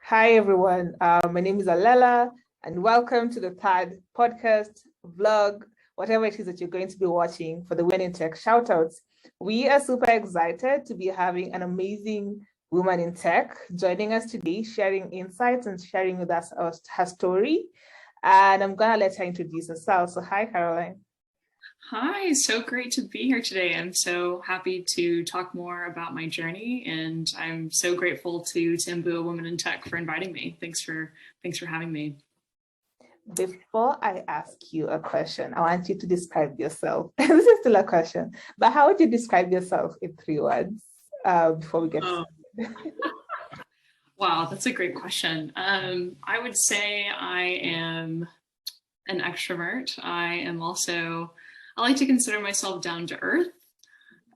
Hi, everyone. My name is Allela, and welcome to the third podcast, vlog, whatever it is that you're going to be watching for the Women in Tech Shoutouts. We are super excited to be having an amazing woman in tech joining us today, sharing insights and sharing with us her story. And I'm going to let her introduce herself. So, hi, Caroline. Hi, so great to be here today. I'm so happy to talk more about my journey, and I'm so grateful to Timbu, a Woman in Tech, for inviting me. Thanks for having me. Before I ask you a question, I want you to describe yourself. This is still a question, but how would you describe yourself in 3 words before we get started? Wow, that's a great question. I would say I am an extrovert. I like to consider myself down to earth.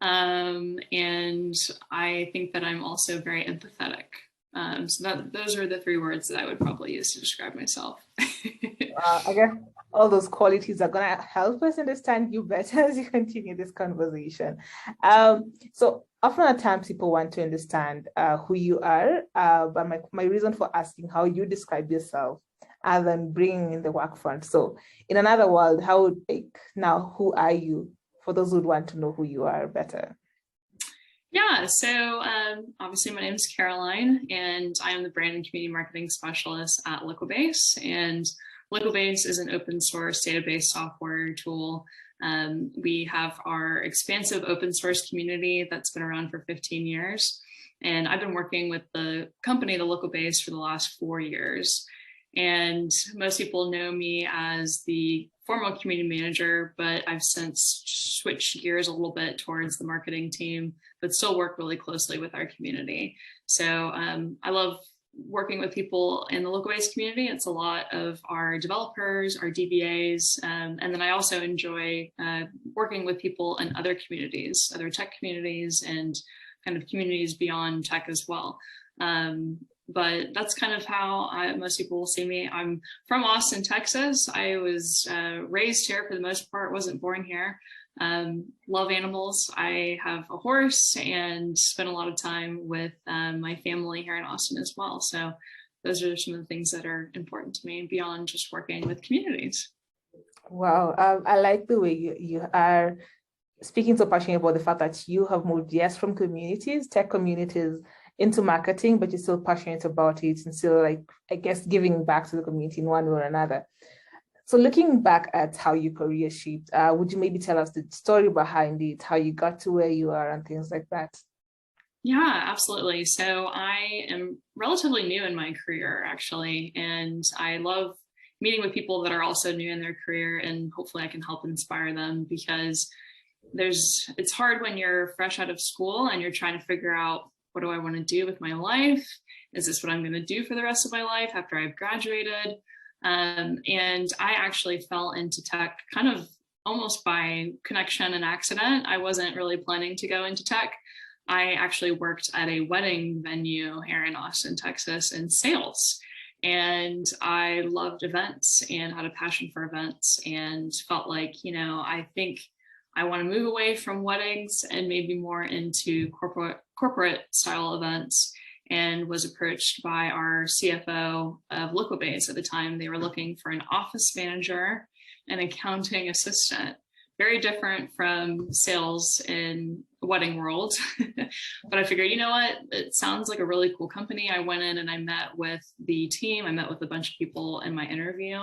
And I think that I'm also very empathetic. Those are the 3 words that I would probably use to describe myself. I guess all those qualities are going to help us understand you better as you continue this conversation. So often at times people want to understand who you are, but my reason for asking how you describe yourself other than bringing in the work front. So in another world, how would now, who are you for those who want to know who you are better? Yeah, so obviously my name is Caroline, and I am the brand and community marketing specialist at Liquibase. And Liquibase is an open source database software tool. We have our expansive open source community that's been around for 15 years. And I've been working with the company, the Liquibase, for the last 4 years. And most people know me as the former community manager, but I've since switched gears a little bit towards the marketing team, but still work really closely with our community. So I love working with people in the Liquibase community. It's a lot of our developers, our DBAs, and then I also enjoy working with people in other communities, other tech communities, and kind of communities beyond tech as well. But that's kind of how most people will see me. I'm from Austin, Texas. I was raised here for the most part, wasn't born here. Love animals. I have a horse and spent a lot of time with my family here in Austin as well. So those are some of the things that are important to me beyond just working with communities. Wow, I like the way you are speaking so passionately about the fact that you have moved, yes, from communities, tech communities, into marketing, but you're still passionate about it and still, like, I guess, giving back to the community in one way or another. So looking back at how your career shaped, would you maybe tell us the story behind it, how you got to where you are and things like that? Yeah, absolutely. So I am relatively new in my career, actually, and I love meeting with people that are also new in their career, and hopefully I can help inspire them, because it's hard when you're fresh out of school and you're trying to figure out, what do I want to do with my life? Is this what I'm going to do for the rest of my life after I've graduated? And I actually fell into tech kind of almost by connection and accident. I wasn't really planning to go into tech. I actually worked at a wedding venue here in Austin, Texas, in sales. And I loved events and had a passion for events, and felt like, I think I want to move away from weddings and maybe more into corporate style events, and was approached by our CFO of Liquibase at the time. They were looking for an office manager and accounting assistant. Very different from sales in the wedding world. But I figured, you know what, it sounds like a really cool company. I went in and I met with the team. I met with a bunch of people in my interview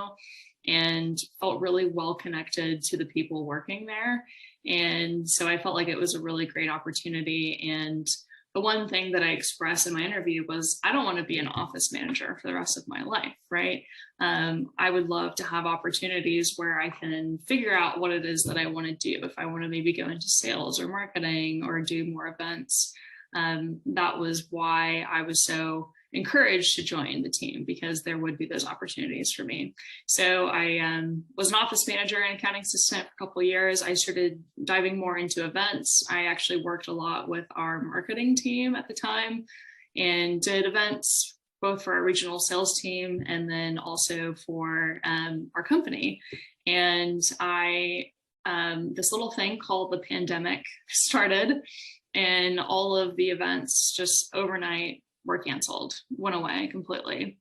and felt really well connected to the people working there. And so I felt like it was a really great opportunity. And the one thing that I expressed in my interview was, I don't want to be an office manager for the rest of my life, right? I would love to have opportunities where I can figure out what it is that I want to do. If I want to maybe go into sales or marketing or do more events, that was why I was so encouraged to join the team, because there would be those opportunities for me. So I was an office manager and accounting assistant for a couple of years. I started diving more into events. I actually worked a lot with our marketing team at the time and did events both for our regional sales team and then also for our company. And this little thing called the pandemic started, and all of the events just overnight were canceled, went away completely.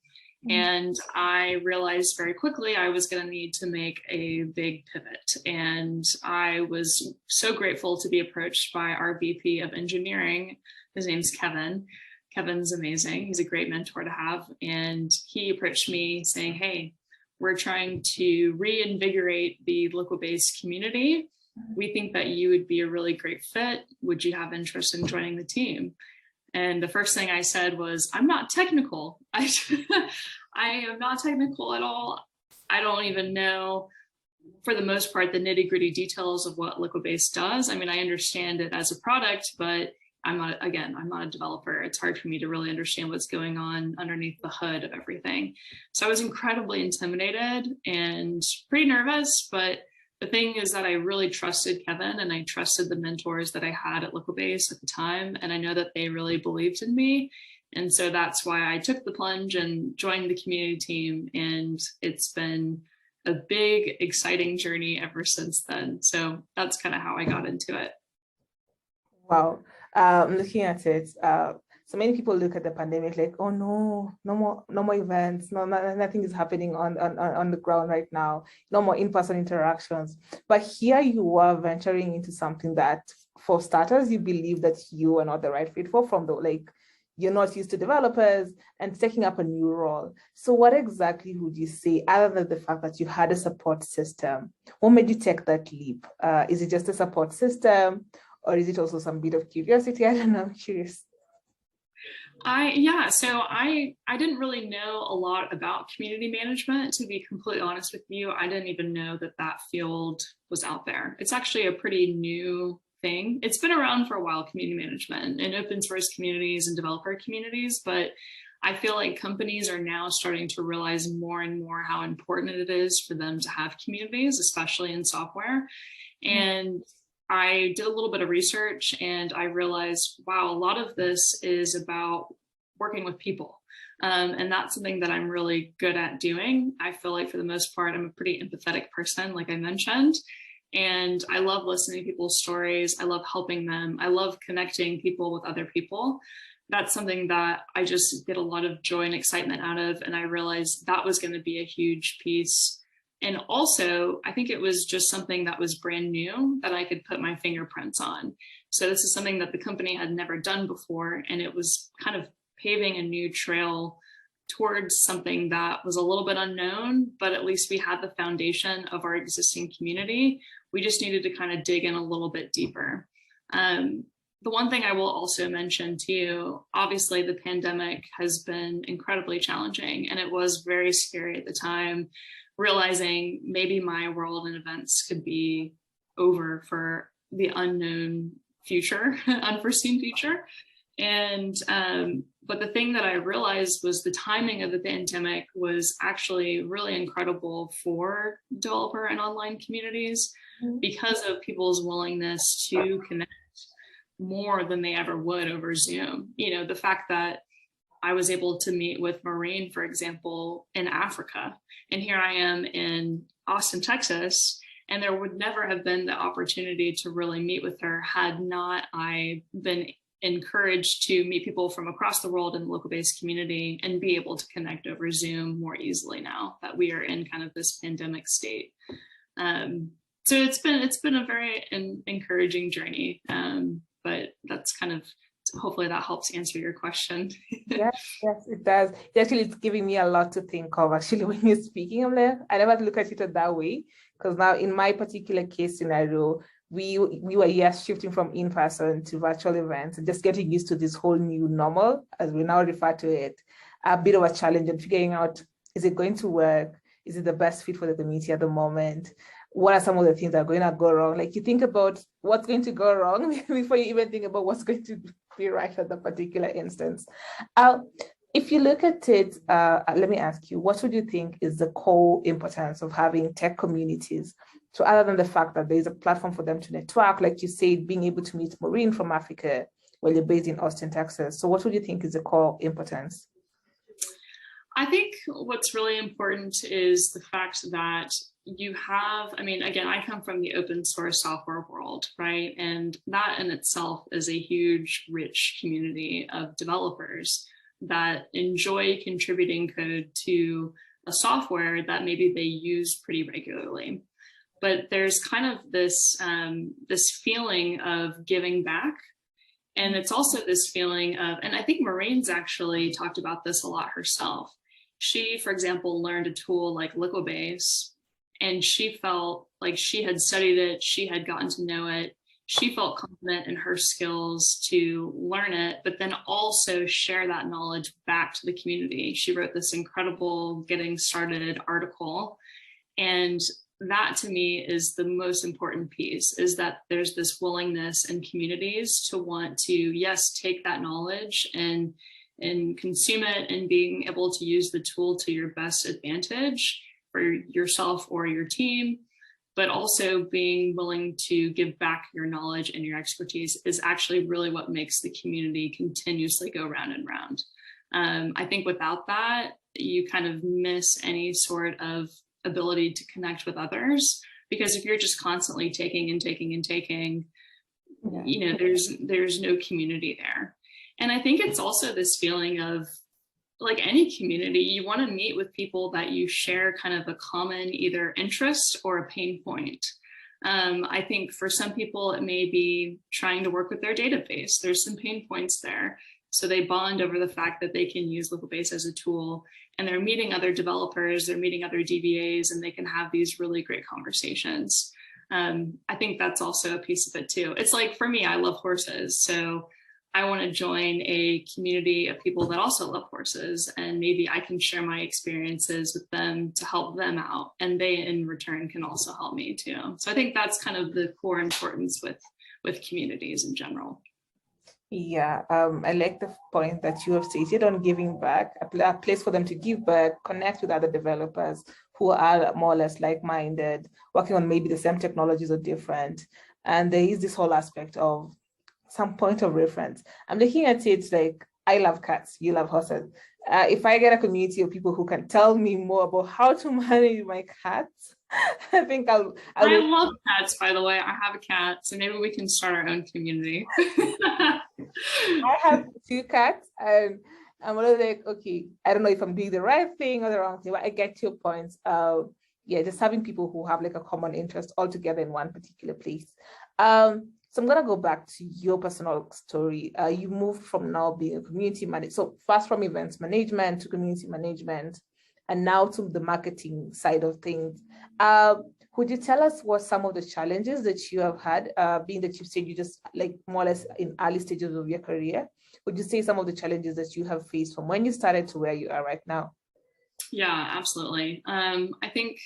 And I realized very quickly I was going to need to make a big pivot. And I was so grateful to be approached by our VP of engineering. His name's Kevin. Kevin's amazing. He's a great mentor to have. And he approached me saying, hey, we're trying to reinvigorate the Liquibase community. We think that you would be a really great fit. Would you have interest in joining the team? And the first thing I said was, I'm not technical. I am not technical at all. I don't even know, for the most part, the nitty-gritty details of what Liquibase does. I mean, I understand it as a product, but I'm not a developer. It's hard for me to really understand what's going on underneath the hood of everything. So I was incredibly intimidated and pretty nervous, but the thing is that I really trusted Kevin and I trusted the mentors that I had at Liquibase at the time. And I know that they really believed in me. And so that's why I took the plunge and joined the community team. And it's been a big, exciting journey ever since then. So that's kind of how I got into it. Wow. Looking at it, so many people look at the pandemic like, oh no, no more events, nothing is happening on the ground right now, no more in-person interactions. But here you are venturing into something that, for starters, you believe that you are not the right fit for, from the you're not used to developers and taking up a new role. So what exactly would you say, other than the fact that you had a support system? What made you take that leap? Is it just a support system, or is it also some bit of curiosity? I don't know, I'm curious. So I didn't really know a lot about community management, to be completely honest with you. I didn't even know that field was out there. It's actually a pretty new thing. It's been around for a while, community management in open source communities and developer communities, but I feel like companies are now starting to realize more and more how important it is for them to have communities, especially in software. And I did a little bit of research and I realized, wow, a lot of this is about working with people. And that's something that I'm really good at doing. I feel like for the most part, I'm a pretty empathetic person, like I mentioned. And I love listening to people's stories. I love helping them. I love connecting people with other people. That's something that I just get a lot of joy and excitement out of. And I realized that was going to be a huge piece. And also, I think it was just something that was brand new that I could put my fingerprints on. So this is something that the company had never done before. And it was kind of paving a new trail towards something that was a little bit unknown, but at least we had the foundation of our existing community. We just needed to kind of dig in a little bit deeper. The one thing I will also mention too, obviously the pandemic has been incredibly challenging, and it was very scary at the time, realizing maybe my world and events could be over for the unknown future, unforeseen future. And but the thing that I realized was the timing of the pandemic was actually really incredible for developer and online communities because of people's willingness to connect more than they ever would over Zoom. You know, the fact that I was able to meet with Maureen, for example, in Africa, and here I am in Austin, Texas, and there would never have been the opportunity to really meet with her had not I been encouraged to meet people from across the world in the Liquibase community and be able to connect over Zoom more easily now that we are in kind of this pandemic state. So it's been a very encouraging journey, but that's kind of, hopefully that helps answer your question. Yes, it does. Actually, it's giving me a lot to think of actually when you're speaking of that. I never look at it that way, because now in my particular case scenario, we were shifting from in-person to virtual events and just getting used to this whole new normal, as we now refer to it. A bit of a challenge and figuring out, is it going to work? Is it the best fit for the community at the moment? What are some of the things that are going to go wrong? Like, you think about what's going to go wrong before you even think about what's going to be right at the particular instance. If you look at it, let me ask you, what would you think is the core importance of having tech communities? So other than the fact that there's a platform for them to network, like you said, being able to meet Maureen from Africa, while you're based in Austin, Texas. So what would you think is the core importance? I think what's really important is the fact that you have, I mean, again, I come from the open source software world, right? And that in itself is a huge, rich community of developers. that enjoy contributing code to a software that maybe they use pretty regularly. But there's kind of this feeling of giving back. And it's also this feeling of, and I think Maureen's actually talked about this a lot herself. She, for example, learned a tool like Liquibase, and she felt like she had studied it, she had gotten to know it, she felt confident in her skills to learn it, but then also share that knowledge back to the community. She wrote this incredible Getting Started article. And that to me is the most important piece, is that there's this willingness in communities to want to, yes, take that knowledge and consume it, and being able to use the tool to your best advantage for yourself or your team, but also being willing to give back your knowledge and your expertise is actually really what makes the community continuously go round and round. I think without that, you kind of miss any sort of ability to connect with others, because if you're just constantly taking and taking and taking, you know, there's no community there. And I think it's also this feeling of, like any community, you want to meet with people that you share kind of a common either interest or a pain point. I think for some people it may be trying to work with their database. There's some pain points there. So they bond over the fact that they can use Liquibase as a tool, and they're meeting other developers, they're meeting other DBAs, and they can have these really great conversations. I think that's also a piece of it too. It's like, for me, I love horses. So I want to join a community of people that also love horses, and maybe I can share my experiences with them to help them out, and they in return can also help me too. So I think that's kind of the core importance with communities in general. Yeah, I like the point that you have stated on giving back, a place for them to give back, connect with other developers who are more or less like-minded, working on maybe the same technologies or different. And there is this whole aspect of some point of reference. I'm looking at it like, I love cats, you love horses. If I get a community of people who can tell me more about how to manage my cats, I think I love cats, by the way. I have a cat, so maybe we can start our own community. I have 2 cats, and I'm like, okay, I don't know if I'm doing the right thing or the wrong thing, but I get your points. Yeah, just having people who have like a common interest all together in one particular place. So I'm going to go back to your personal story. You moved from now being a community manager. So first from events management to community management, and now to the marketing side of things. Could you tell us what some of the challenges that you have had, being that you said you just like more or less in early stages of your career? Would you say some of the challenges that you have faced from when you started to where you are right now? Yeah, absolutely. I think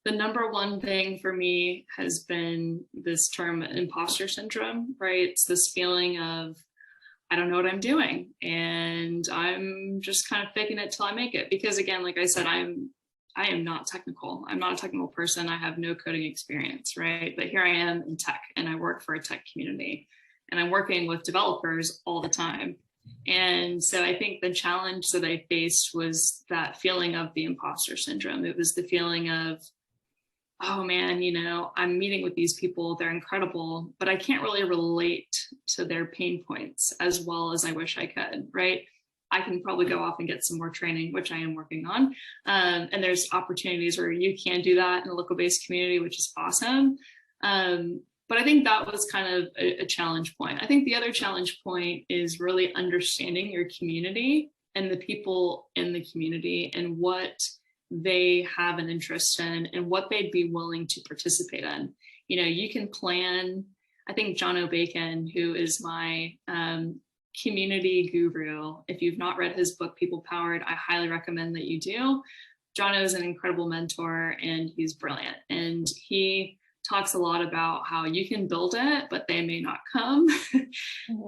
the number one thing for me has been this term imposter syndrome, right? It's this feeling of, I don't know what I'm doing, and I'm just kind of faking it till I make it. Because again, like I said, I am not technical. I'm not a technical person. I have no coding experience, right? But here I am in tech, and I work for a tech community, and I'm working with developers all the time. And so I think the challenge that I faced was that feeling of the imposter syndrome. It was the feeling of, oh man, you know, I'm meeting with these people, they're incredible, but I can't really relate to their pain points as well as I wish I could, right? I can probably go off and get some more training, which I am working on. And there's opportunities where you can do that in a Liquibase community, which is awesome. But I think that was kind of a challenge point. I think the other challenge point is really understanding your community and the people in the community and what they have an interest in and what they'd be willing to participate in. You know, you can plan, I think John O'Bacon, who is my community guru, if you've not read his book, People Powered, I highly recommend that you do. John is an incredible mentor and he's brilliant. And he talks a lot about how you can build it, but they may not come.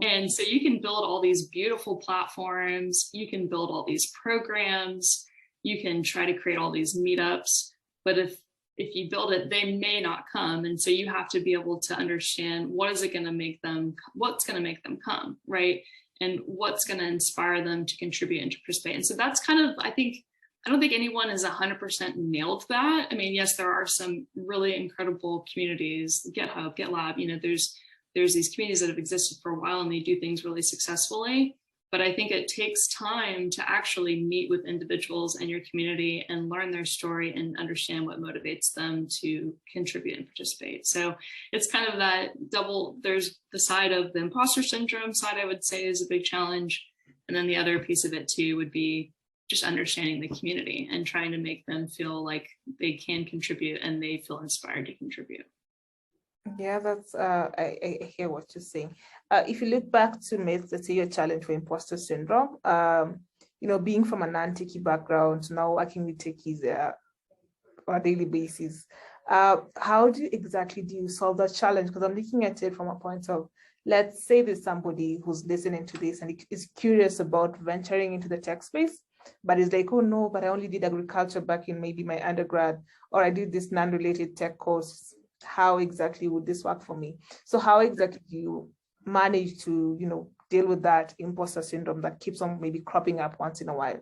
And so you can build all these beautiful platforms, you can build all these programs, you can try to create all these meetups, but if you build it, they may not come. And so you have to be able to understand what's going to make them come, right? And what's going to inspire them to contribute and to participate. And so that's kind of, I don't think anyone has 100% nailed that. I mean, yes, there are some really incredible communities, GitHub, GitLab, you know, there's these communities that have existed for a while and they do things really successfully. But I think it takes time to actually meet with individuals in your community and learn their story and understand what motivates them to contribute and participate. So it's kind of that double, there's the side of the imposter syndrome side, I would say, is a big challenge. And then the other piece of it too would be just understanding the community and trying to make them feel like they can contribute and they feel inspired to contribute. Yeah, that's I hear what you're saying. If you look back to myths, let's say your challenge for imposter syndrome, being from a non-techie background, now working with techies on a daily basis, how exactly do you solve that challenge? Because I'm looking at it from a point of, let's say there's somebody who's listening to this and is curious about venturing into the tech space, but it's like, oh no, but I only did agriculture back in maybe my undergrad, or I did this non-related tech course. How exactly would this work for me? So how exactly do you manage to, deal with that imposter syndrome that keeps on maybe cropping up once in a while?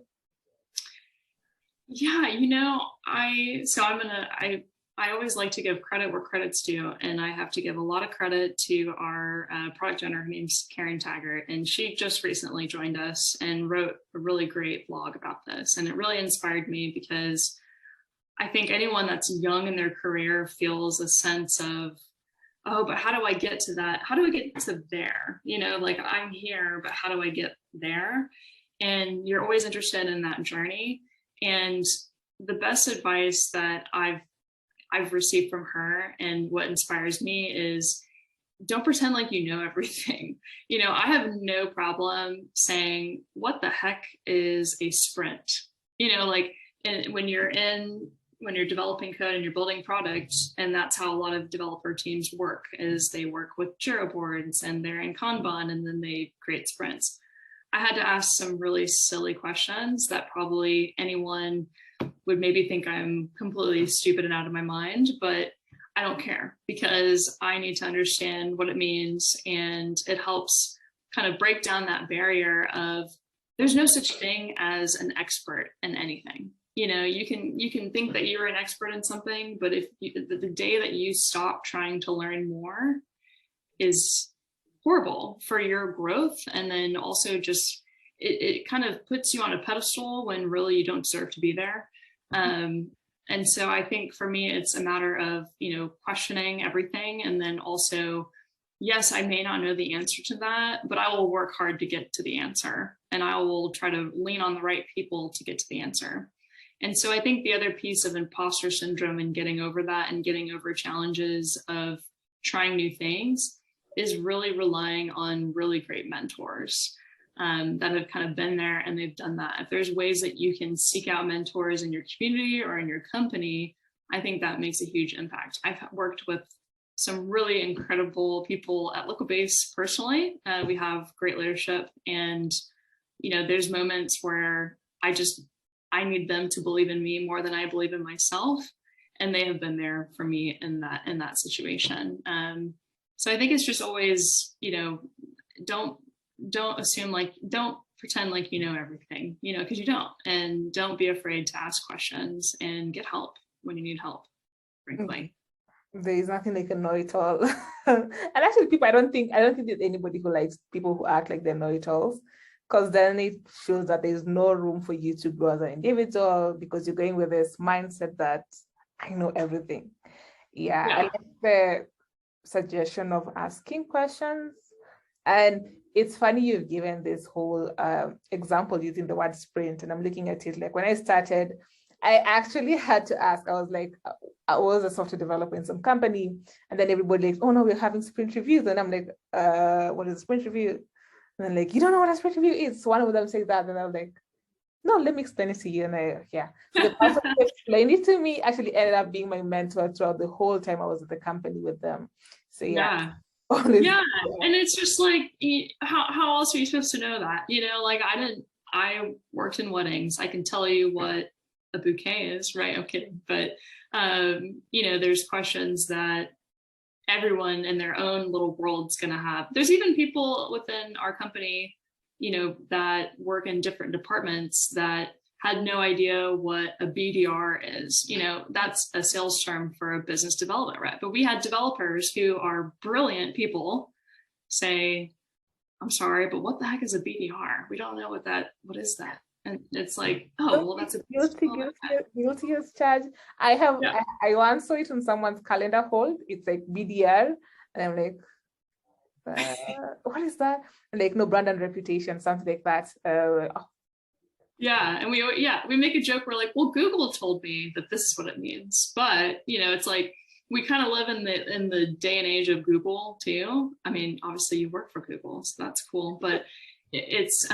Yeah, I always like to give credit where credit's due, and I have to give a lot of credit to our product owner. Her name's Karen Taggart, and she just recently joined us and wrote a really great blog about this, and it really inspired me because I think anyone that's young in their career feels a sense of, oh, but how do I get to that? How do I get to there? Like I'm here, but how do I get there? And you're always interested in that journey. And the best advice that I've received from her and what inspires me is don't pretend like you know everything. I have no problem saying, what the heck is a sprint? And when you're developing code and you're building products, and that's how a lot of developer teams work, is they work with Jira boards and they're in Kanban and then they create sprints. I had to ask some really silly questions that probably anyone would maybe think I'm completely stupid and out of my mind, but I don't care because I need to understand what it means, and it helps kind of break down that barrier of there's no such thing as an expert in anything. You can think that you're an expert in something, but if the day that you stop trying to learn more is horrible for your growth. And then also just it kind of puts you on a pedestal when really you don't deserve to be there. And so I think for me, it's a matter of, questioning everything. And then also, yes, I may not know the answer to that, but I will work hard to get to the answer. And I will try to lean on the right people to get to the answer. And so I think the other piece of imposter syndrome and getting over that and getting over challenges of trying new things is really relying on really great mentors that have kind of been there and they've done that. If there's ways that you can seek out mentors in your community or in your company, I think that makes a huge impact. I've worked with some really incredible people at Liquibase personally. We have great leadership, and there's moments where I need them to believe in me more than I believe in myself, and they have been there for me in that situation. So I think it's just always, don't pretend like you know everything, because you don't, and don't be afraid to ask questions and get help when you need help, frankly. There is nothing like a know-it-all. And actually, I don't think there's anybody who likes people who act like they're know-it-alls, because then it shows that there's no room for you to grow as an individual because you're going with this mindset that I know everything. Yeah. I like the suggestion of asking questions. And it's funny you've given this whole example using the word sprint, and I'm looking at it like when I started, I actually had to ask. I was like, I was a software developer in some company, and then everybody like, oh no, we're having sprint reviews, and I'm like, what is a sprint review? And then like, you don't know what a sprint review is? So one of them says that, and I was like, no, let me explain it to you. And so the person who explained it to me actually ended up being my mentor throughout the whole time I was at the company with them. So yeah. And it's just like, how else are you supposed to know that? I worked in weddings. I can tell you what a bouquet is, right? I'm kidding. But, there's questions that everyone in their own little world's going to have. There's even people within our company, that work in different departments that had no idea what a BDR is. That's a sales term for a business development rep. But we had developers who are brilliant people say, I'm sorry, but what the heck is a BDR? We don't know what is that? And it's like, oh, well, that's a guilty as charged. I have, yeah. I once saw it on someone's calendar hold. It's like BDR. And I'm like, what is that? Like, no, brand and reputation, something like that. Yeah, and we make a joke. We're like, well, Google told me that this is what it means, but it's like we kind of live in the day and age of Google too. I mean, obviously you work for Google, so that's cool, but it's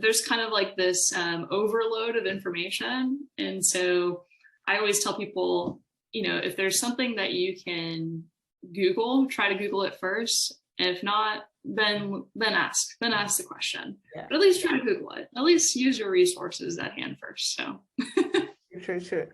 there's kind of like this overload of information, and so I always tell people, if there's something that you can Google, try to Google it first. And if not, then ask the question. Yeah. But at least try to Google it. At least use your resources at hand first. So sure.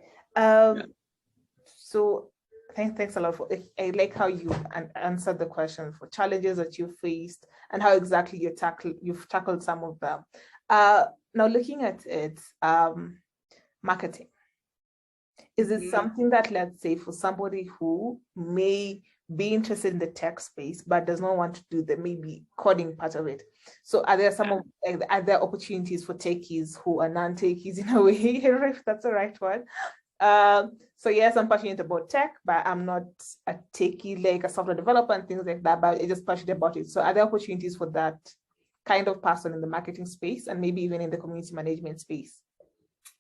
So thanks a lot for, I like how you answered the question for challenges that you faced and how exactly you've tackled some of them. Now looking at it, marketing. Is it something that, let's say, for somebody who may be interested in the tech space but does not want to do the maybe coding part of it? So are there are there opportunities for techies who are non-techies in a way, if that's the right word? So yes, I'm passionate about tech, but I'm not a techie, like a software developer and things like that, but I'm just passionate about it. So are there opportunities for that kind of person in the marketing space and maybe even in the community management space?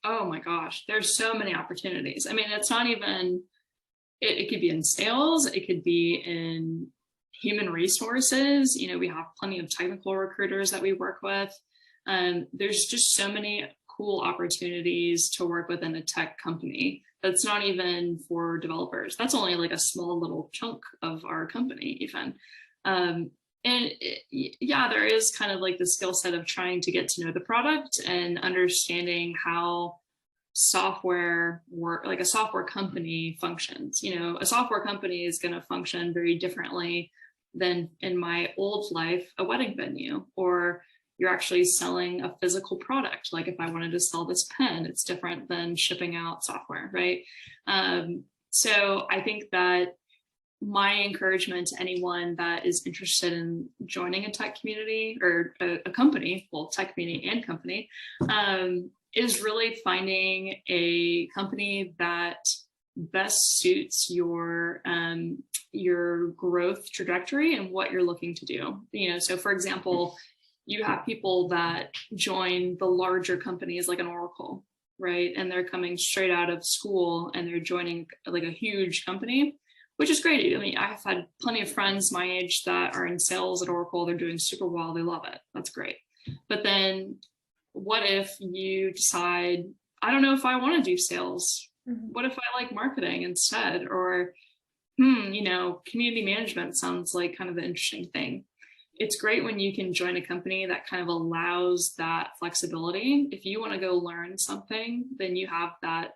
Oh my gosh, there's so many opportunities. I mean, it's not even, it could be in sales, it could be in human resources. We have plenty of technical recruiters that we work with. There's just so many cool opportunities to work within a tech company. That's not even for developers. That's only like a small little chunk of our company even. Yeah, there is kind of like the skill set of trying to get to know the product and understanding how software work, like a software company functions. A software company is going to function very differently than in my old life, a wedding venue, or you're actually selling a physical product. Like if I wanted to sell this pen, it's different than shipping out software, right? So I think that my encouragement to anyone that is interested in joining a tech community or a company, well, tech community and company, is really finding a company that best suits your growth trajectory and what you're looking to do. So for example, you have people that join the larger companies like an Oracle, right? And they're coming straight out of school and they're joining like a huge company, which is great. I mean, I've had plenty of friends my age that are in sales at Oracle. They're doing super well. They love it. That's great. But then what if you decide, I don't know if I want to do sales. What if I like marketing instead? Or, community management sounds like kind of an interesting thing. It's great when you can join a company that kind of allows that flexibility. If you want to go learn something, then you have that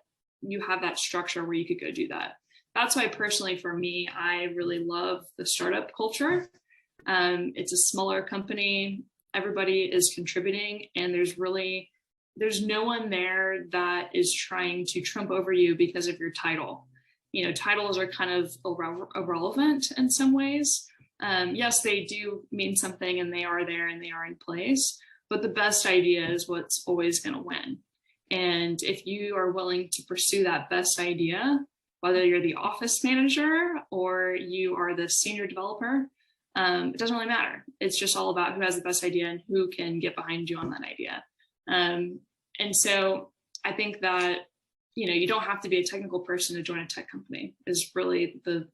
structure where you could go do that. That's why personally for me, I really love the startup culture. It's a smaller company. Everybody is contributing and there's no one there that is trying to trump over you because of your title. Titles are kind of irrelevant in some ways. Yes, they do mean something and they are there and they are in place, but the best idea is what's always going to win. And if you are willing to pursue that best idea, whether you're the office manager or you are the senior developer, it doesn't really matter. It's just all about who has the best idea and who can get behind you on that idea. And so I think that, you don't have to be a technical person to join a tech company is really the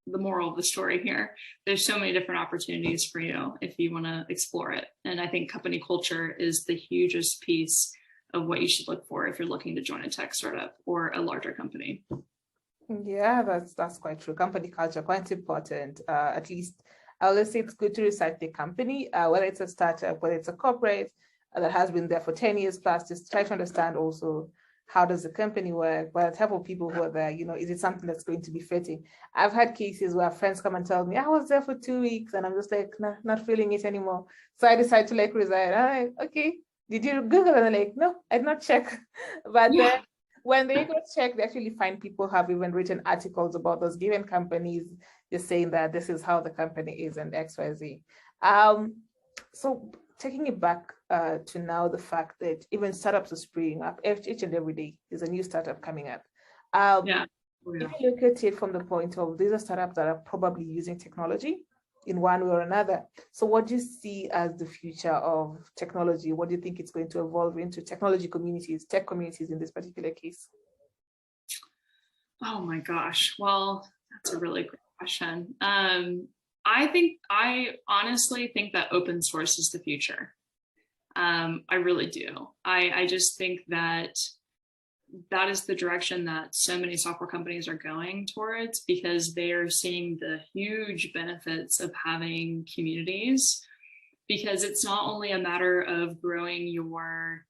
moral of the story here. There's so many different opportunities for you if you want to explore it. And I think company culture is the hugest piece of what you should look for if you're looking to join a tech startup or a larger company. Yeah, that's quite true. Company culture, quite important. At least I always say it's good to research the company, whether it's a startup, whether it's a corporate that has been there for 10 years plus, just try to understand also how does the company work, what type of people who are there, is it something that's going to be fitting? I've had cases where friends come and tell me, I was there for 2 weeks and I'm just like, not feeling it anymore. So I decided to resign. I'm like, okay, did you Google? And I'm like, no, I did not check. But then When they go check, they actually find people have even written articles about those given companies, just saying that this is how the company is and XYZ. So taking it back to now, the fact that even startups are springing up each and every day. There's a new startup coming up. Yeah. If you look at it from the point of these are startups that are probably using technology in one way or another. So what do you see as the future of technology? What do you think it's going to evolve into technology communities, tech communities in this particular case? Oh my gosh. Well, that's a really great question. I honestly think that open source is the future. I really do. I just think that that is the direction that so many software companies are going towards, because they are seeing the huge benefits of having communities, because it's not only a matter of growing your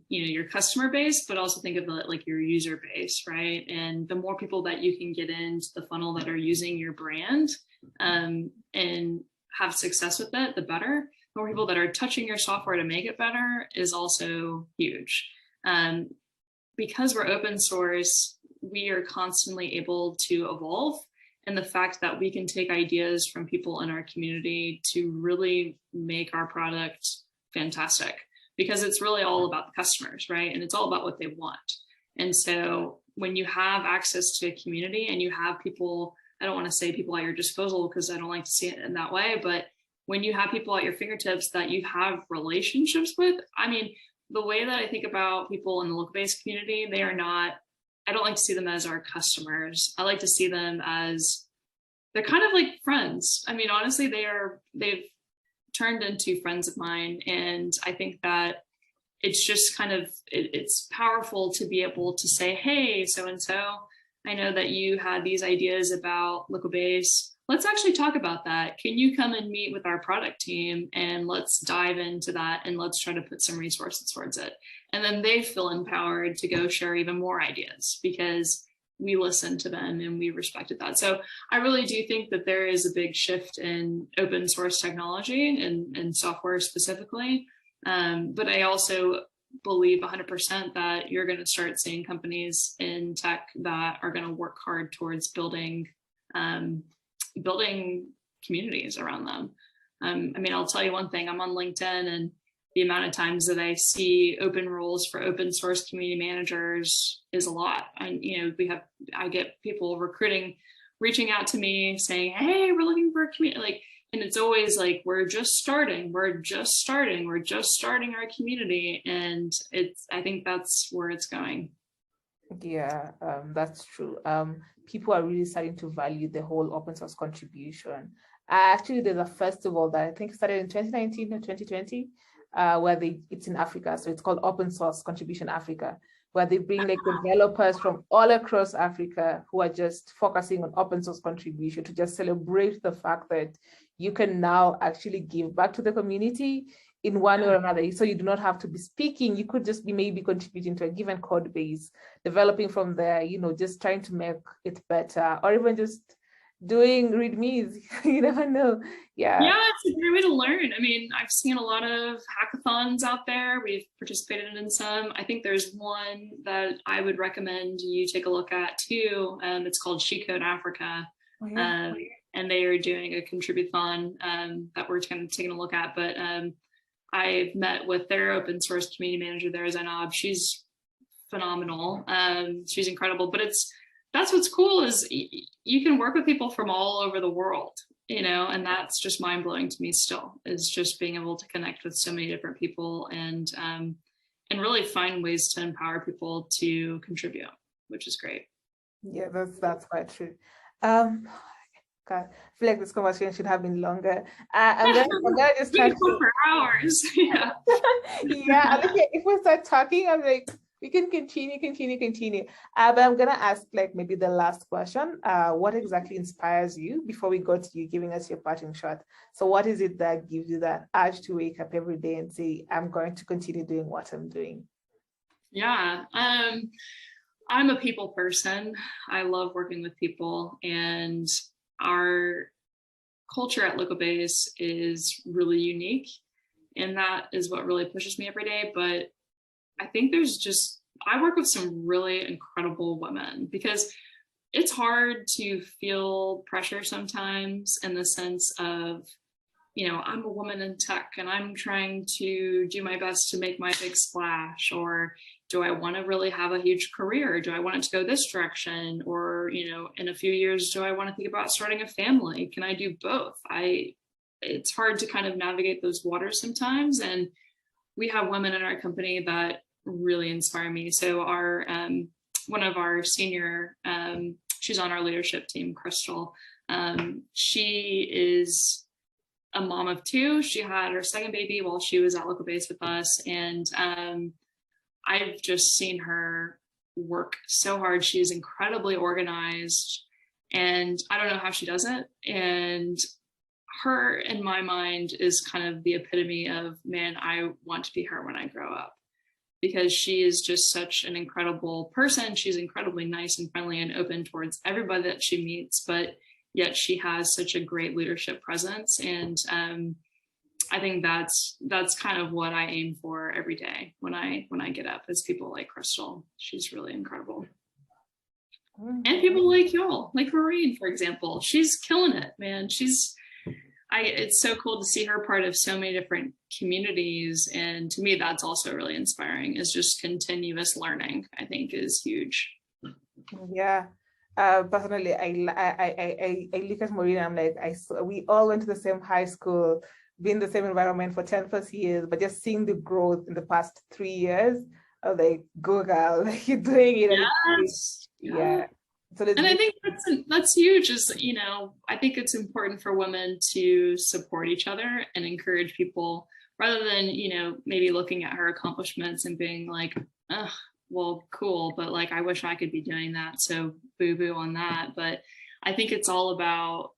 your customer base, but also think of it like your user base, right? And the more people that you can get into the funnel that are using your brand and have success with it, the better. The more people that are touching your software to make it better is also huge. Because we're open source, we are constantly able to evolve. And the fact that we can take ideas from people in our community to really make our product fantastic, because it's really all about the customers, right? And it's all about what they want. And so when you have access to a community and you have people, I don't want to say people at your disposal because I don't like to see it in that way, but when you have people at your fingertips that you have relationships with, I mean, the way that I think about people in the Liquibase community, they are not, I don't like to see them as our customers. I like to see them as, they're kind of like friends. I mean, honestly, they've turned into friends of mine. And I think that it's just kind of, it's powerful to be able to say, hey, so-and-so, I know that you had these ideas about Liquibase. Let's actually talk about that. Can you come and meet with our product team and let's dive into that and let's try to put some resources towards it. And then they feel empowered to go share even more ideas because we listened to them and we respected that. So I really do think that there is a big shift in open source technology and software specifically. But I also believe 100% that you're going to start seeing companies in tech that are going to work hard towards building communities around them. I mean, I'll tell you one thing, I'm on LinkedIn, and the amount of times that I see open roles for open source community managers is a lot. I get people reaching out to me saying, hey, we're looking for a community, and it's always like, we're just starting our community. And I think that's where it's going. Yeah, that's true. People are really starting to value the whole open source contribution. Actually, there's a festival that I think started in 2019 or 2020, where it's in Africa. So it's called Open Source Contribution Africa, where they bring like developers from all across Africa who are just focusing on open source contribution to just celebrate the fact that you can now actually give back to the community in one way or another. So you do not have to be speaking. You could just be maybe contributing to a given code base, developing from there, just trying to make it better, or even just doing readmes. You never know. Yeah, it's a great way to learn. I mean, I've seen a lot of hackathons out there. We've participated in some. I think there's one that I would recommend you take a look at too. It's called She Code Africa. Oh, yeah. And they are doing a contribute-thon that we're kind of taking a look at. But I've met with their open source community manager there, Zainab. She's phenomenal. She's incredible. But that's what's cool is you can work with people from all over the world, and that's just mind blowing to me still, is just being able to connect with so many different people and really find ways to empower people to contribute, which is great. Yeah, that's quite true. God, I feel like this conversation should have been longer. I'm gonna just try to for hours. Yeah. Yeah. If we start talking, I'm like, we can continue. But I'm gonna ask maybe the last question. What exactly inspires you before we go to you giving us your parting shot? So what is it that gives you that urge to wake up every day and say, I'm going to continue doing what I'm doing? Yeah. I'm a people person. I love working with people, and our culture at Liquibase is really unique, and that is what really pushes me every day. But I think there's just I work with some really incredible women because it's hard to feel pressure sometimes in the sense of, I'm a woman in tech and I'm trying to do my best to make my big splash, or do I want to really have a huge career? Do I want it to go this direction? Or, in a few years, do I want to think about starting a family? Can I do both? It's hard to kind of navigate those waters sometimes. And we have women in our company that really inspire me. So one of our senior, she's on our leadership team, Crystal. She is a mom of two. She had her second baby while she was at Liquibase with us. And I've just seen her work so hard. She's incredibly organized and I don't know how she does it. And her, in my mind, is kind of the epitome of, man, I want to be her when I grow up, because she is just such an incredible person. She's incredibly nice and friendly and open towards everybody that she meets, but yet she has such a great leadership presence. And I think that's kind of what I aim for every day when I get up, is people like Crystal. She's really incredible. And people like y'all, like Maureen, for example. She's killing it, man. It's so cool to see her part of so many different communities. And to me, that's also really inspiring, is just continuous learning, I think, is huge. Yeah. Personally, I look at Maureen, I'm like, we all went to the same high school, been in the same environment for 10 plus years, but just seeing the growth in the past 3 years, I was like, go girl, you're doing it. Yes. Yeah. So and I think that's huge, is, I think it's important for women to support each other and encourage people, rather than, maybe looking at her accomplishments and being like, oh, well, cool, but like, I wish I could be doing that, so boo-boo on that. But I think it's all about,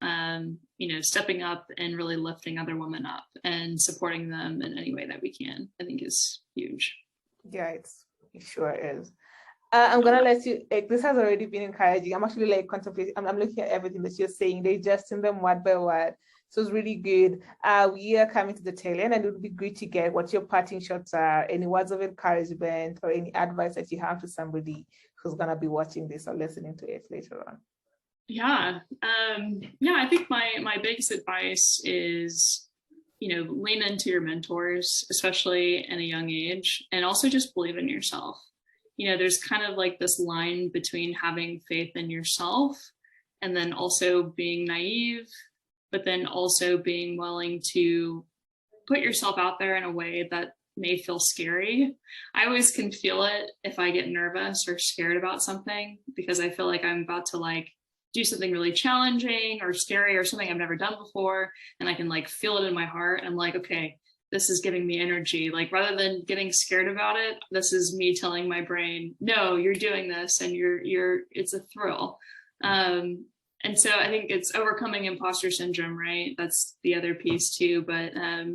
stepping up and really lifting other women up and supporting them in any way that we can, I think is huge. Yeah, it sure is. I'm gonna let you, this has already been encouraging. I'm actually like contemplating, I'm looking at everything that you're saying, digesting them word by word. So it's really good. We are coming to the tail end, and it would be great to get what your parting shots are, any words of encouragement or any advice that you have to somebody who's gonna be watching this or listening to it later on. Yeah. I think my biggest advice is, lean into your mentors, especially in a young age, and also just believe in yourself. There's kind of like this line between having faith in yourself and then also being naive, but then also being willing to put yourself out there in a way that may feel scary. I always can feel it if I get nervous or scared about something, because I feel like I'm about to like do something really challenging or scary or something I've never done before. And I can like feel it in my heart. And I'm like, okay, this is giving me energy. Like, rather than getting scared about it, this is me telling my brain, no, you're doing this, and it's a thrill. And so I think it's overcoming imposter syndrome, right? That's the other piece too. But I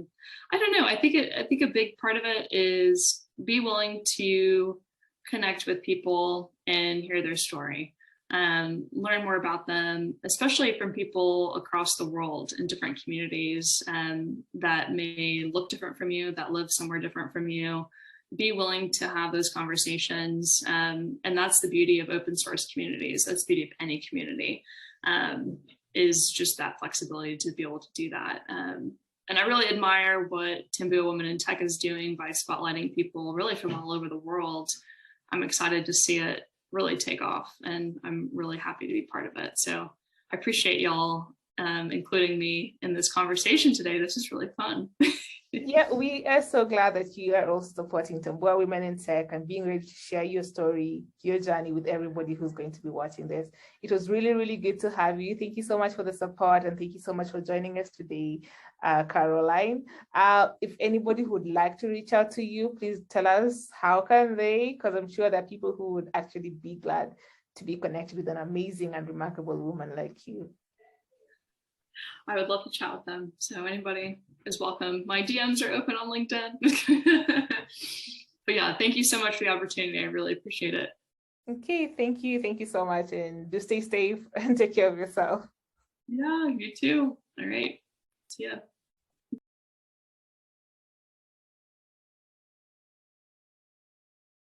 don't know. I think a big part of it is be willing to connect with people and hear their story. Learn more about them, especially from people across the world in different communities that may look different from you, that live somewhere different from you. Be willing to have those conversations. And that's the beauty of open source communities. That's the beauty of any community, is just that flexibility to be able to do that. And I really admire what Timbu, a Woman in Tech, is doing by spotlighting people really from all over the world. I'm excited to see it really take off, and I'm really happy to be part of it. So I appreciate y'all including me in this conversation today. This is really fun. Yeah, we are so glad that you are also supporting Timbu, Women in Tech, and being ready to share your story, your journey with everybody who's going to be watching this. It was really, really good to have you. Thank you so much for the support, and thank you so much for joining us today, Caroline. If anybody would like to reach out to you, please tell us how can they, because I'm sure there are people who would actually be glad to be connected with an amazing and remarkable woman like you. I would love to chat with them. So anybody is welcome. My DMs are open on LinkedIn. But yeah, thank you so much for the opportunity. I really appreciate it. Okay, thank you. Thank you so much. And do stay safe and take care of yourself. Yeah, you too. All right. See ya.